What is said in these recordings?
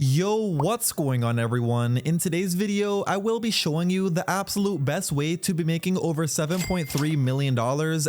Yo, what's going on everyone? In today's video, I will be showing you the absolute best way to be making over $7.3 million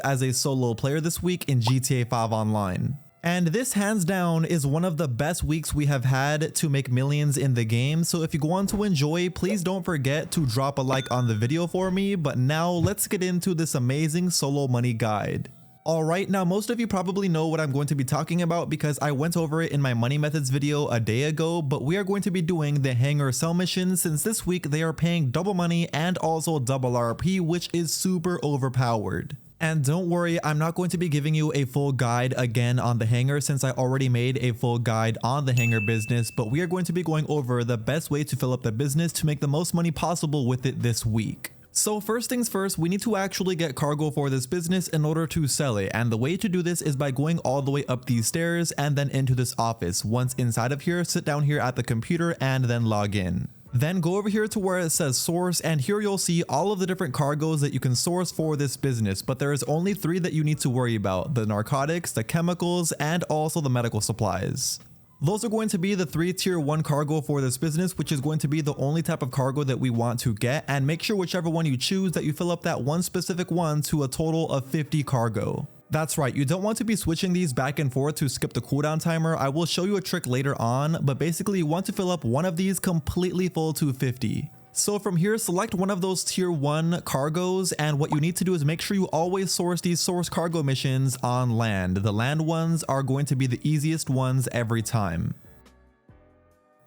as a solo player this week in GTA 5 Online. And this hands down is one of the best weeks we have had to make millions in the game, so if you want to enjoy, please don't forget to drop a like on the video for me. But now let's get into this amazing solo money guide. Alright, now most of you probably know what I'm going to be talking about because I went over it in my money methods video a day ago, but we are going to be doing the hangar sell mission since this week they are paying double money and also double RP, which is super overpowered. And don't worry, I'm not going to be giving you a full guide again on the hangar since I already made a full guide on the hangar business, but we are going to be going over the best way to fill up the business to make the most money possible with it this week. So first things first, we need to actually get cargo for this business in order to sell it, and the way to do this is by going all the way up these stairs and then into this office. Once inside of here, sit down here at the computer and then log in. Then go over here to where it says source, and here you'll see all of the different cargoes that you can source for this business, but there is only 3 that you need to worry about: the narcotics, the chemicals, and also the medical supplies. Those are going to be the 3 tier 1 cargo for this business, which is going to be the only type of cargo that we want to get, and make sure whichever one you choose that you fill up that one specific one to a total of 50 cargo. That's right, you don't want to be switching these back and forth to skip the cooldown timer. I will show you a trick later on, but basically you want to fill up one of these completely full to 50. So from here, select one of those tier 1 cargoes, and what you need to do is make sure you always source these source cargo missions on land. The land ones are going to be the easiest ones every time.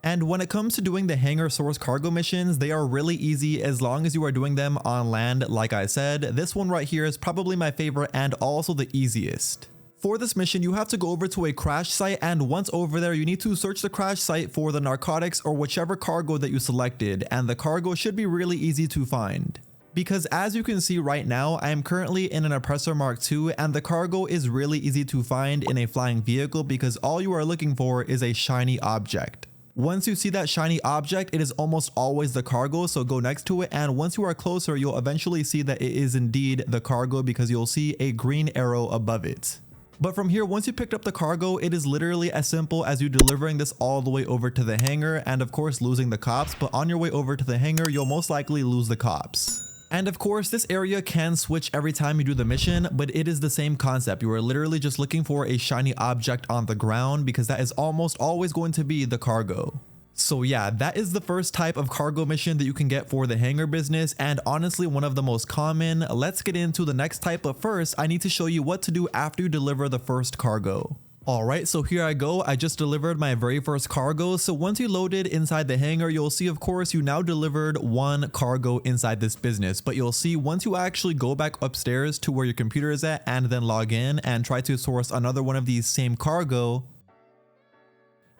And when it comes to doing the hangar source cargo missions, they are really easy as long as you are doing them on land. Like I said, this one right here is probably my favorite and also the easiest. For this mission, you have to go over to a crash site, and once over there, you need to search the crash site for the narcotics or whichever cargo that you selected, and the cargo should be really easy to find. Because as you can see right now, I am currently in an Oppressor Mark II, and the cargo is really easy to find in a flying vehicle because all you are looking for is a shiny object. Once you see that shiny object, it is almost always the cargo, so go next to it, and once you are closer, you'll eventually see that it is indeed the cargo because you'll see a green arrow above it. But from here, once you picked up the cargo, it is literally as simple as you delivering this all the way over to the hangar and of course losing the cops, but on your way over to the hangar, you'll most likely lose the cops. And of course, this area can switch every time you do the mission, but it is the same concept. You are literally just looking for a shiny object on the ground because that is almost always going to be the cargo. So yeah, that is the first type of cargo mission that you can get for the hangar business, and honestly one of the most common. Let's get into the next type, but first I need to show you what to do after you deliver the first cargo. Alright, so here I go. I just delivered my very first cargo. So once you loaded inside the hangar, you'll see of course you now delivered 1 cargo inside this business, but you'll see once you actually go back upstairs to where your computer is at and then log in and try to source another one of these same cargo,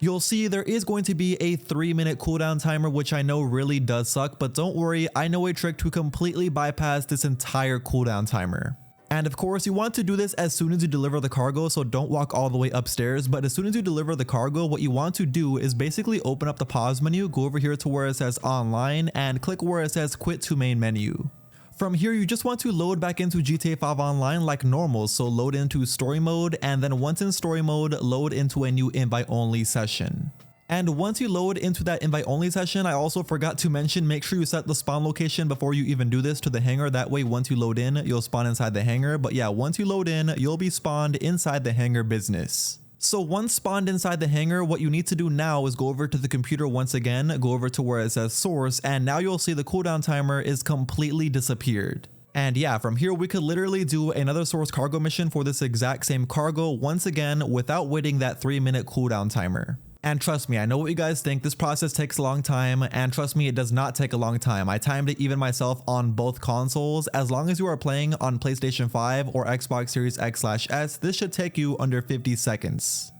you'll see there is going to be a 3-minute cooldown timer, which I know really does suck, but don't worry, I know a trick to completely bypass this entire cooldown timer. And of course, you want to do this as soon as you deliver the cargo, so don't walk all the way upstairs, but as soon as you deliver the cargo, what you want to do is basically open up the pause menu, go over here to where it says online, and click where it says quit to main menu. From here, you just want to load back into GTA 5 Online like normal, so load into story mode, and then once in story mode, load into a new invite only session. And once you load into that invite only session, I also forgot to mention, make sure you set the spawn location before you even do this to the hangar. That way, once you load in, you'll spawn inside the hangar. But yeah, once you load in, you'll be spawned inside the hangar business. So once spawned inside the hangar, what you need to do now is go over to the computer once again, go over to where it says source, and now you'll see the cooldown timer is completely disappeared. And yeah, from here we could literally do another source cargo mission for this exact same cargo once again without waiting that 3-minute cooldown timer. And trust me, I know what you guys think, this process takes a long time, and trust me, it does not take a long time. I timed it even myself on both consoles. As long as you are playing on PlayStation 5 or Xbox Series X/S, this should take you under 50 seconds.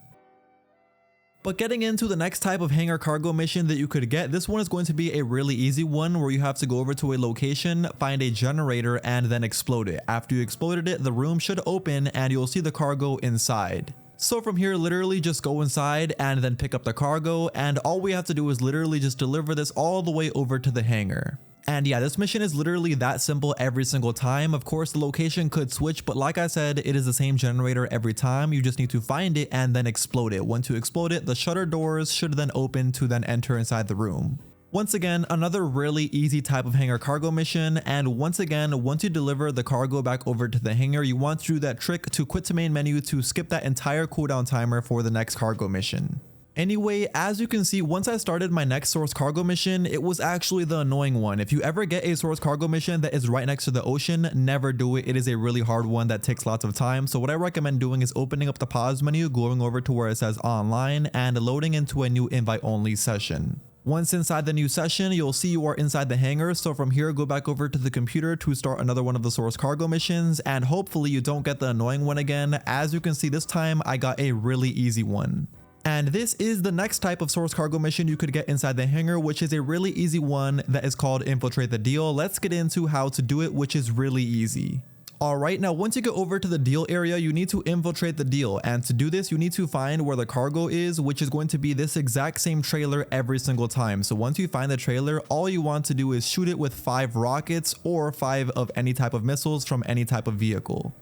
But getting into the next type of hangar cargo mission that you could get, this one is going to be a really easy one where you have to go over to a location, find a generator, and then explode it. After you exploded it, the room should open and you'll see the cargo inside. So from here, literally just go inside and then pick up the cargo, and all we have to do is literally just deliver this all the way over to the hangar. And yeah, this mission is literally that simple every single time. Of course, the location could switch, but like I said, it is the same generator every time. You just need to find it and then explode it. Once you explode it, the shutter doors should then open to then enter inside the room. Once again, another really easy type of hangar cargo mission, and once again, once you deliver the cargo back over to the hangar, you want to do that trick to quit to main menu to skip that entire cooldown timer for the next cargo mission. Anyway, as you can see, once I started my next source cargo mission, it was actually the annoying one. If you ever get a source cargo mission that is right next to the ocean, never do it. It is a really hard one that takes lots of time. So what I recommend doing is opening up the pause menu, going over to where it says online, and loading into a new invite only session. Once inside the new session, you'll see you are inside the hangar. So from here, go back over to the computer to start another one of the source cargo missions, and hopefully you don't get the annoying one again. As you can see, this time I got a really easy one. And this is the next type of source cargo mission you could get inside the hangar, which is a really easy one that is called Infiltrate the Deal. Let's get into how to do it, which is really easy. Alright, now once you get over to the deal area, you need to infiltrate the deal, and to do this you need to find where the cargo is, which is going to be this exact same trailer every single time. So once you find the trailer, all you want to do is shoot it with 5 rockets or 5 of any type of missiles from any type of vehicle.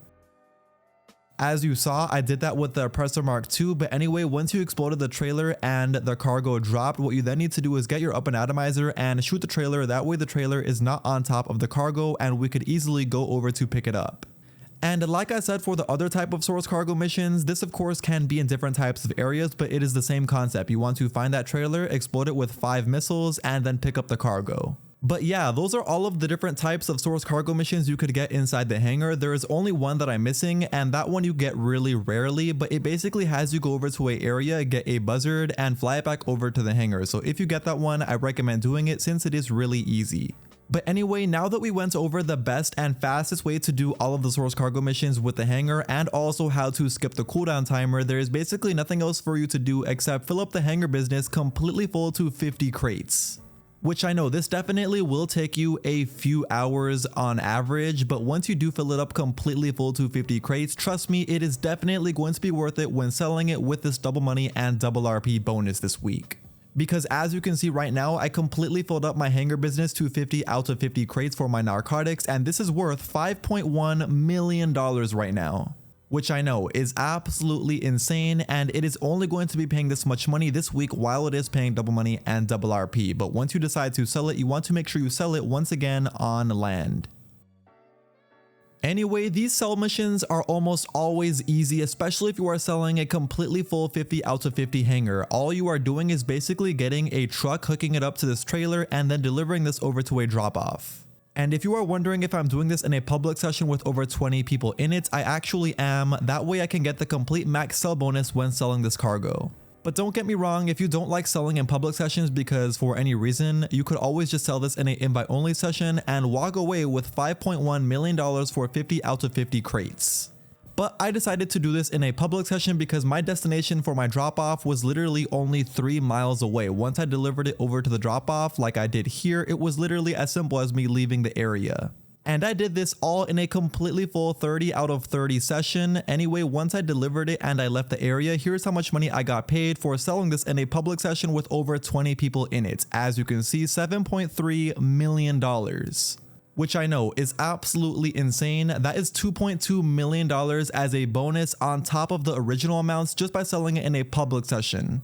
As you saw, I did that with the Oppressor Mark II, but anyway, once you exploded the trailer and the cargo dropped, what you then need to do is get your up and atomizer and shoot the trailer. That way the trailer is not on top of the cargo and we could easily go over to pick it up. And like I said, for the other type of source cargo missions, this of course can be in different types of areas, but it is the same concept. You want to find that trailer, explode it with 5 missiles, and then pick up the cargo. But yeah, those are all of the different types of source cargo missions you could get inside the hangar. There is only one that I'm missing, and that one you get really rarely, but it basically has you go over to an area, get a buzzard, and fly it back over to the hangar. So if you get that one, I recommend doing it since it is really easy. But anyway, now that we went over the best and fastest way to do all of the source cargo missions with the hangar and also how to skip the cooldown timer, there is basically nothing else for you to do except fill up the hangar business completely full to 50 crates. Which I know this definitely will take you a few hours on average, but once you do fill it up completely full to 50 crates, trust me, it is definitely going to be worth it when selling it with this double money and double RP bonus this week. Because as you can see right now, I completely filled up my hangar business to 50 out of 50 crates for my narcotics, and this is worth $5.1 million right now. Which I know is absolutely insane, and it is only going to be paying this much money this week while it is paying double money and double RP. But once you decide to sell it, you want to make sure you sell it once again on land. Anyway, these sell missions are almost always easy, especially if you are selling a completely full 50 out of 50 hangar. All you are doing is basically getting a truck, hooking it up to this trailer, and then delivering this over to a drop-off. And if you are wondering if I'm doing this in a public session with over 20 people in it, I actually am. That way I can get the complete max sell bonus when selling this cargo. But don't get me wrong, if you don't like selling in public sessions because for any reason, you could always just sell this in an invite only session and walk away with $5.1 million for 50 out of 50 crates. But I decided to do this in a public session because my destination for my drop-off was literally only 3 miles away. Once I delivered it over to the drop-off like I did here, it was literally as simple as me leaving the area. And I did this all in a completely full 30 out of 30 session. Anyway, once I delivered it and I left the area, here's how much money I got paid for selling this in a public session with over 20 people in it. As you can see, $7.3 million. Which I know is absolutely insane. That is $2.2 million as a bonus on top of the original amounts just by selling it in a public session.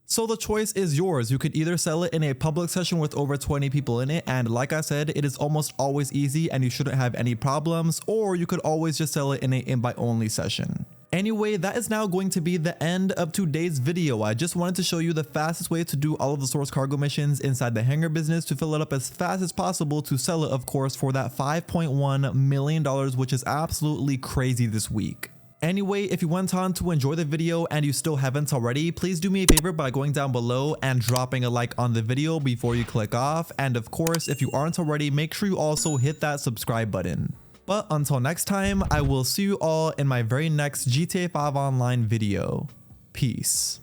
So the choice is yours. You could either sell it in a public session with over 20 people in it, and like I said, it is almost always easy and you shouldn't have any problems, or you could always just sell it in an invite only session. Anyway, that is now going to be the end of today's video. I just wanted to show you the fastest way to do all of the source cargo missions inside the hangar business to fill it up as fast as possible to sell it, of course, for that $5.1 million, which is absolutely crazy this week. Anyway, if you went on to enjoy the video and you still haven't already, please do me a favor by going down below and dropping a like on the video before you click off. And of course, if you aren't already, make sure you also hit that subscribe button. But until next time, I will see you all in my very next GTA 5 Online video. Peace.